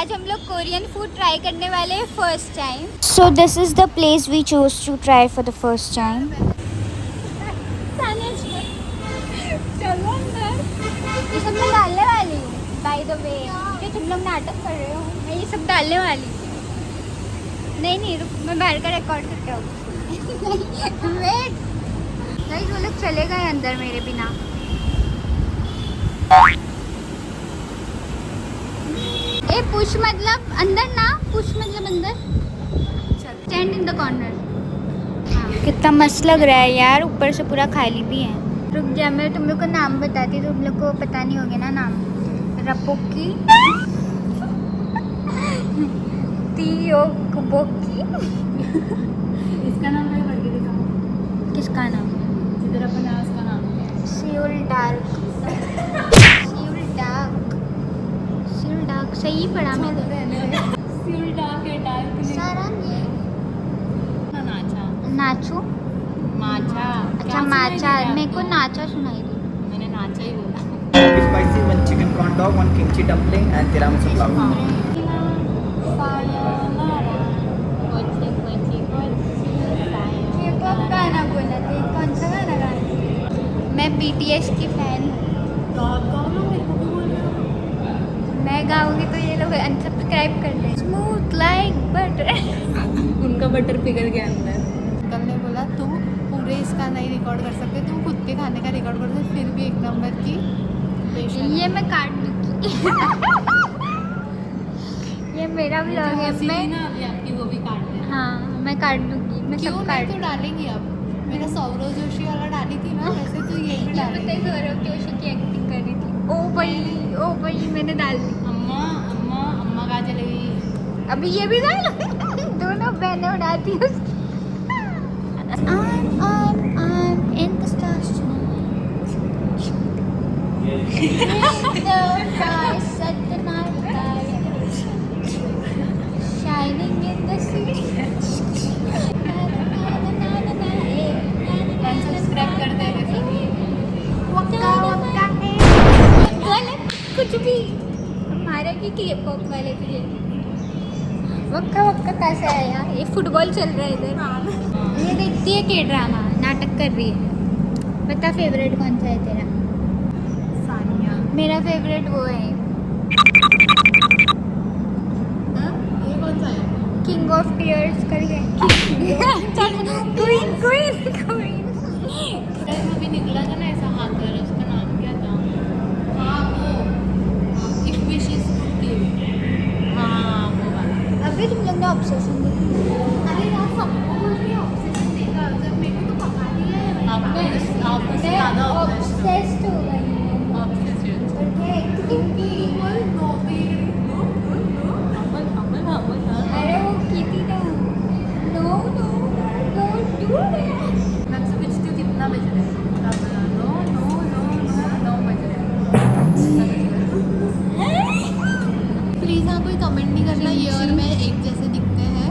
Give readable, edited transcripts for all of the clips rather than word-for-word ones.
आज हम लोग कोरियन फूड ट्राई करने वाले हैं first time. So this is the place we chose to try for the first time. चलो अंदर। ये सब मैं डालने वाली हूँ बाय द वे, कि तुम लोग नाटक कर रहे हो। मैं ये सब डालने वाली हूँ। नहीं रुक, मैं बाहर का रिकॉर्ड करके आऊँ। वेट गाइस, वो लोग चले गए अंदर मेरे बिना। ए पुश मतलब अंदर ना, पुश मतलब अंदर। Stand in the corner. कितना मस्त लग रहा है यार, ऊपर से पूरा खाली भी है। रुक जा, मैं तुम लोग को नाम बताती, तुम लोग को पता नहीं होगा ना नाम। रपोकी, तियोकोबोकी। इसका नाम मैं पढ़ के दिखाऊं। किसका नाम? जिधर अपन है उसका नाम क्या है? Seoul dark. सियोल डार्क सही पढ़ा मैंने। सियोल डार्क है, डार्क नहीं। सारंगी ना नाचा। नाचू। माचा। अच्छा माचा, मेरे को नाचा सुनाई दी। मैंने नाचा ही बोला। Spicy, one chicken corn dog, one kimchi dumpling, and tiramisu flower. K-pop गाना बोला था, कौन सा गाना गाया? मैं BTS की फैन हूँ। मैं गाऊंगी तो ये लोग अनसब्सक्राइब कर दे। Smooth like butter. उनका बटर पिघल गया अंदर। कल ने बोला तुम पूरे इसका नहीं रिकॉर्ड कर सकते, तुम खुद के खाने का रिकॉर्ड कर सकते, फिर भी एक नंबर की पेशेंट। ये मैं काट दूँगी। ये मेरा व्लॉग है। मैं ना अभी आपकी वो भी काट दे। हाँ मैं काट दूँगी, मैं क्यों सब नहीं, काट तो डालेंगी अब। मैंने सौरव जोशी वाला डाली थी ना, वैसे तो ये भी डालेंगे। पता है गौरव जोशी की एक्टिंग कर रही थी। ओ भाई मैंने डाल दी। अम्मा अम्मा अम्मा कहाँ चली गई? अभी ये भी डाल। दोनों बहनें उड़ाती है उसकी। I'm in the stars tonight. The stars at the night light, shining in the sea. Subscribe कर देंगे सभी। कुछ भी हमारे की K-pop वाले तुझे वक्का वक्का कैसा है यार? ये फुटबॉल चल रहा है इधर। ये देखती है के ड्रामा, नाटक कर रही है। बता फेवरेट कौन सा है तेरा? सानिया। मेरा फेवरेट वो है ये कौन सा है? किंग ऑफ टीयर्स करके। Queen queen queen. अभी निकला था ना ऐसा हाथ वाला, उसका नाम क्या था? हाँ वो इफ विश इज ट्रू। हाँ वो वाला। अभी तुम लोग ने ऑब्सेशन देखा? अरे यार सबको बोल रही है ऑब्सेशन देखा, जब मेरे को तो पता नहीं है। आपको से ज़्यादा ऑब्सेस्ड हो गई हूँ। ऑब्सेशन। और क्या एक्टिंग की। अरे वो की थी ना, नो डोंट डू दैट। मैं आपसे पूछती हूँ कितना बज रहा है? आप बोला नो बज रहा है। प्लीज़ हाँ कोई कमेंट नहीं करना ये और मैं एक जैसे दिखते हैं,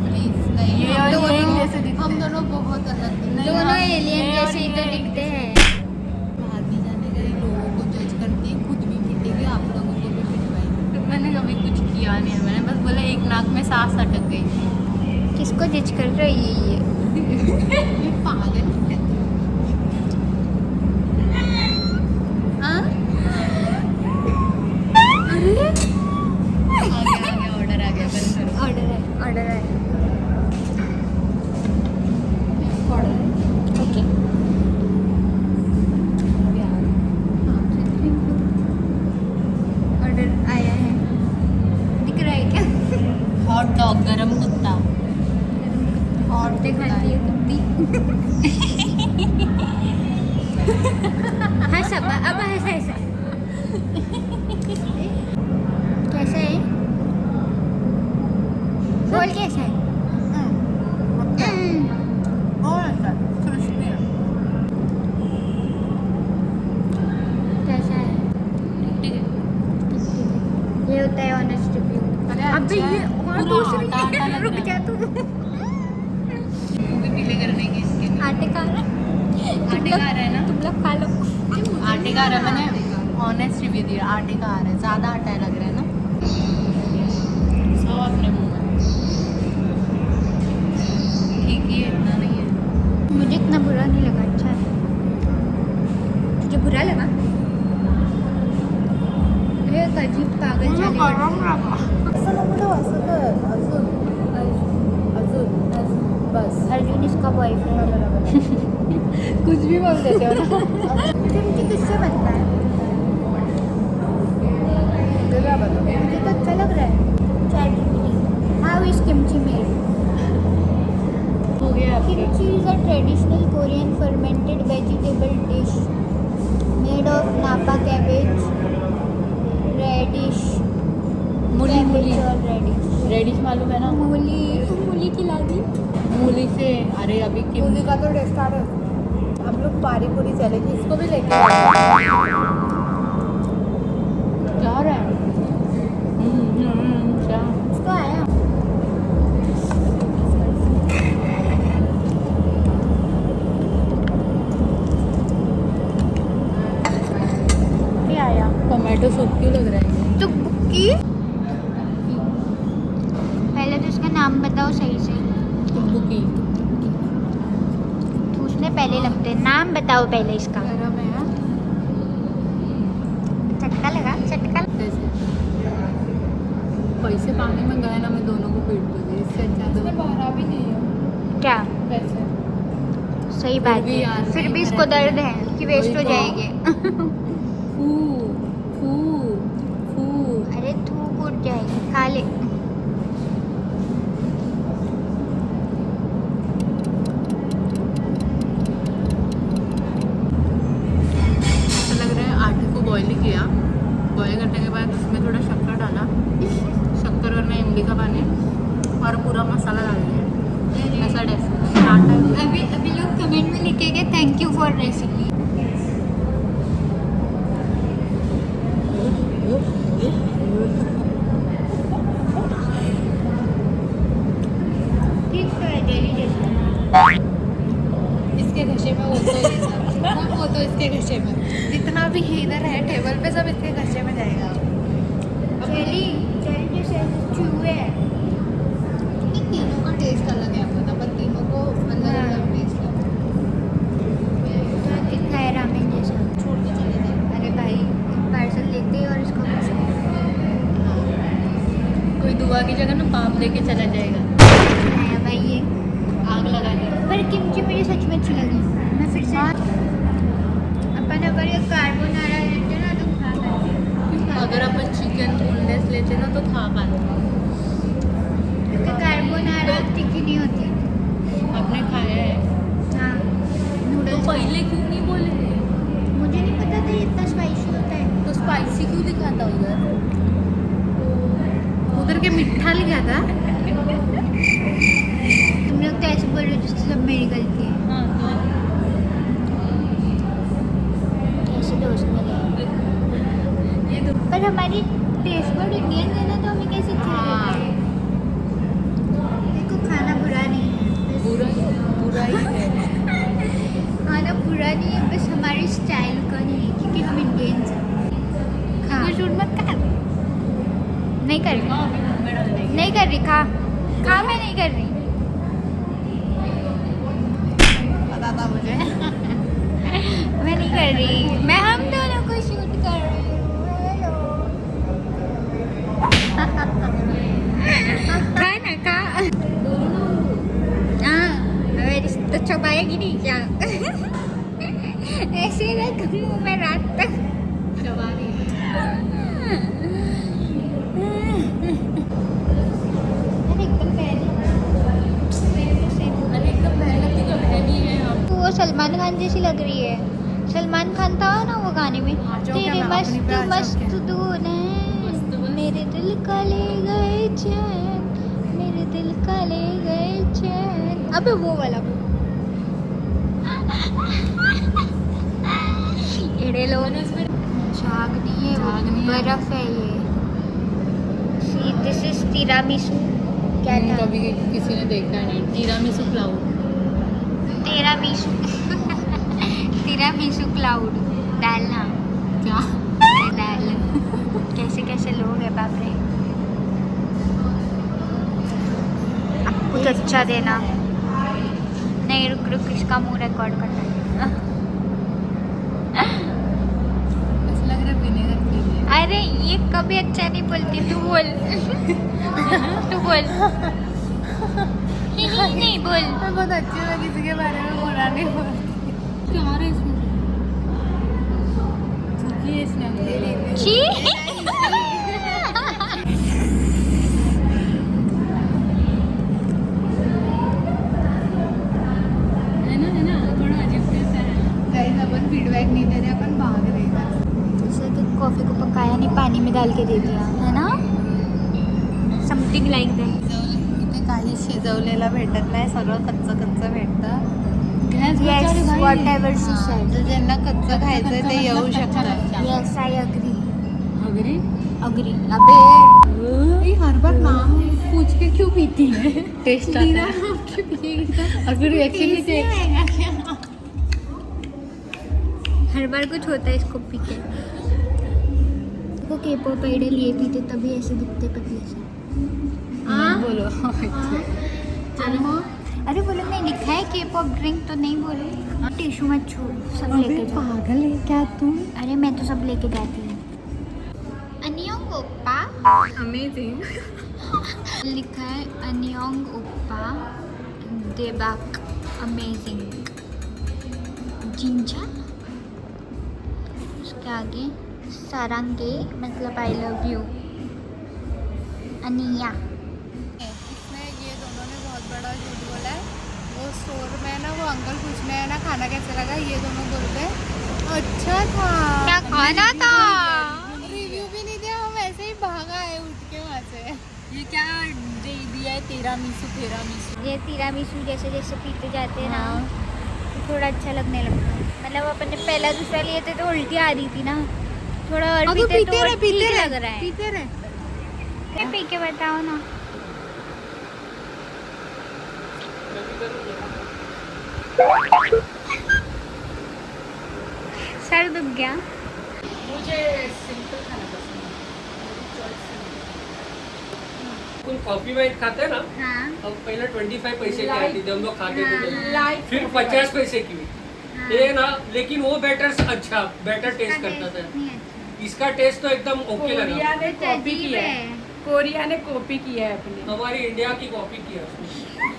प्लीज़ नहीं। ये और ये एक जैसे दिखते हम हैं। दोनों बहुत अलग दिखते हैं। दोनों एलियन जैसे ही तो दिखते हैं। बाहर नहीं जाने गई, लोगों को जज करती है, खुद भी पिटेगी, आप लोगों को भी पिटवाएगी। मैंने कभी कुछ किया नहीं है, मैंने बस बोला एक नाक में सांस अटक गई। किसको जज कर रही है ये? ये पागल है। हाँ? आ गया ऑर्डर आ गया, बंद करो। ऑर्डर है ऑर्डर ओके। ऑर्डर आया है, दिख रहा है क्या? हॉट डॉग, गरम कुत्ता। और दिखाती है कुत्ती। हंस अब हंस ऐसा कैसा है? बोल कैसा है? कैसा है? ये होता है ऑनेस्ट रिव्यू। अबे ये और दूसरी रुक जा तू। मूवी पीले करने की इसके लिए। आटे खा रहा है? आटे खा रहा है ना? तुम लोग खा लो। आटे का आ रहा है, मैंने ऑनेस्ट रिव्यू दिया, आटे का आ रहा है, ज़्यादा आटा लग रहा है ना। एक अजीब पागल झाली वाटते. असं नको असं कर अजून बस अर्जुन इसका बॉयफ्रेंड. कुछ भी बोल देते हो ना. तुमची किससे बनता है? मुझे क्या पता. मुझे तो अच्छा लग रहा है. ChatGPT. How is kimchi made? हो गया आपके. Kimchi is a traditional Korean fermented vegetable dish made of napa cabbage, radish, मूली cabbage और radish. रेडिश मालूम है ना. मूली खिला दी. मूली से अरे अभी मूली का तो टेस्ट आ रहा है. हम लोग पारी पूरी चलेगी. इसको भी लेके जा रहा है. क्या इसको आया. क्या आया? टमाटो सूप क्यों लग रहा है. तो बुक्की. पहले तो इसका नाम बताओ सही से. बुकी उसने पहले लगते हैं. नाम बताओ पहले इसका. गरम है. चटका लगा. चटका. पैसे पानी में गए ना मैं दोनों को पीट दूंगी. इससे अच्छा तो बाहर भी नहीं है क्या? पैसे. सही बात भी है. यार, फिर नहीं भी इसको मेरा दर्द है कि वेस्ट हो वही तो. जाएंगे. फू फू फू. अरे थूक उठ जाएगी. खा ले. ऐसा लग रहा है आटे को बॉईल किया. बॉईल करने के बाद उसमें थोड़ा शक्कर डाला. शक्कर वरना इमली का पानी और पूरा मसाला डाल दिया. ऐसा आटा. अभी लोग कमेंट में लिखेंगे थैंक यू फॉर रेसिपी. ठीक तो है. डेली जैसा. इसके घसे में वो तो इसके घसे में जितना भी इधर है टेबल पे सब इसके घसे में जाएगा. चली जैसे चूहे हैं. तीनों का टेस्ट अलग है. पता पर तीनों को अलग अलग टेस्ट है. तो दिखा है रामेन जैसा. छोड़ के चले जाए. अरे भाई पार्सल लेते और इसको कुछ कोई दुआ की जगह ना पाप लेके चला जाएगा. आया भाई ये. आग लगा दी. पर किमची मुझे सच में अच्छी लगी. मैं फिर से अपन अगर ये कार्बोनारा लेते ना तो खा पाते. अगर अपन चिकन बोनलेस लेते ना तो खा पाते. क्योंकि कार्बोनारा तीखी नहीं होती. आपने खाया है. हाँ. तो नूडल्स पहले क्यों नहीं बोले. मुझे नहीं पता था ये इतना स्पाइसी होता है. तो स्पाइसी क्यों दिखाता उधर. उधर के मीठा लिखा था. तुम लोग तो ऐसे बोल रहे हो जिससे सब मेरी गलती है. ऐसे दोस्त मिले. ये तो पर हमारी टेस्ट बर्ड इंडियन है ना तो हमें कैसे हाँ. खाना. देखो खाना बुरा नहीं है. बुरा ही है. खाना बुरा नहीं है. बस हमारी स्टाइल का नहीं है क्योंकि हम इंडियंस हैं. खा. झूठ मत कर. नहीं कर रही. नहीं कर रही. खा. खा. मैं नहीं कर रही. पता था मुझे. मैं नहीं कर रही. मैं हम दोनों को शूट कर रही हूँ. हेलो. खा ना खा. हाँ. मेरी तो चबाएगी नहीं क्या. ऐसे रख मुँह में रात तक. चबा रही है. अरे एकदम पहले. अरे एकदम मेहनती तो है नहीं है हम. वो सलमान खान जैसी लग रही है. सलमान खान था ना वो गाने में. आ जाओ क्या, तेरे मैं अपनी पे आ जाऊं मस्त क्या? दूर हैं. मस्त बस. मेरे दिल का ले गए चैन. मेरे दिल का ले गए चैन. अबे वो वाला. एड़े लोग. झाग नहीं है. झाग नहीं है. बर्फ है ये. See this is tiramisu. क्या था? कभी किसी ने देखा नहीं. टीरामिसू क्लाउड. तिरामिसू. Tiramisu cloud. डालना. क्या. डाल. कैसे कैसे लोग हैं बाप रे. अब कुछ अच्छा देना. नहीं रुक रुक इसका मुंह रिकॉर्ड करना है. ऐसा लग रहा है विनेगर पी लिया. अरे ये कभी अच्छा नहीं बोलती, तू बोल तू बोल नहीं बोल। मैं बहुत अच्छी हूँ, किसी के बारे में बुरा नहीं बोलती। क्या आ रहा है इसमें? ये इसने छी है ना थोड़ा अजीब सा है। गाइस अपन फीडबैक नहीं दे रहे, अपन भाग रहे हैं। जैसे कि कॉफी को पकाया नहीं, पानी में डाल के दे दिया है ना, समथिंग लाइक दैट। इथे काही शिजवलेलं भेटत नाही, सगळं कच्चं भेटतं. Yes, whatever she said. तर ज्यांना कच्चं खायचंय ते येऊ शकतात. Yes, I agree. Agree. ये हर बार नाम पूछ के क्यों पीती है? टेस्ट आता है अगर एक्चुअली हर बार कुछ होता है इसको पी के। वो K-pop आइडल ये पीते तभी ऐसे दिखते पतले से। बोलो. चलो. अरे बोलो नहीं लिखा है K-pop ड्रिंक तो नहीं बोलो। टिश्यू मत छोड़, सब लेके जाओ। पागल है क्या तुम? अरे मैं तो सब लेके जाती हूँ। अनियोंग ओप्पा अमेजिंग. लिखा है, अनियोंग ओप्पा देबाक अमेजिंग जिंजा, उसके आगे सारंगे मतलब आई लव यू अनिया। इसमें ये दोनों ने बहुत बड़ा झूठ बोला है. वो स्टोर में है ना, वो अंकल पूछने है ना खाना कैसा लगा, ये दोनों बोलते हैं अच्छा था. क्या खाना था? रिव्यू भी नहीं दिया, हम ऐसे ही भागा है उठ के वहाँ से. ये क्या दे दिया है? तिरामिसू. ये तिरामिसू जैसे जैसे पीते जाते हैं ना तो थोड़ा अच्छा लगने लगता है। मतलब अपन ने पहला दूसरा लिए थे तो उल्टी आ रही थी ना, थोड़ा और पीते तो और ठीक लग रहा है। पीते रहे. क्या पी के बताओ ना। सर दुख गया। मुझे सिंपल खाना पसंद है. कुछ कॉफी वाइट खाते हैं ना, हाँ अब पहले 25 पैसे की आती थी, हम लोग खाते थे. हाँ, फिर 50 पैसे की हुई. हाँ। ये ना, लेकिन वो बेटर टेस्ट करता था. नहीं अच्छा। इसका टेस्ट तो एकदम ओके लगा. कोरिया ने तो कॉपी अजीब किया है. है। कोरिया ने कॉपी किया है अपनी. हमारी इंडिया की कॉपी किया उसने.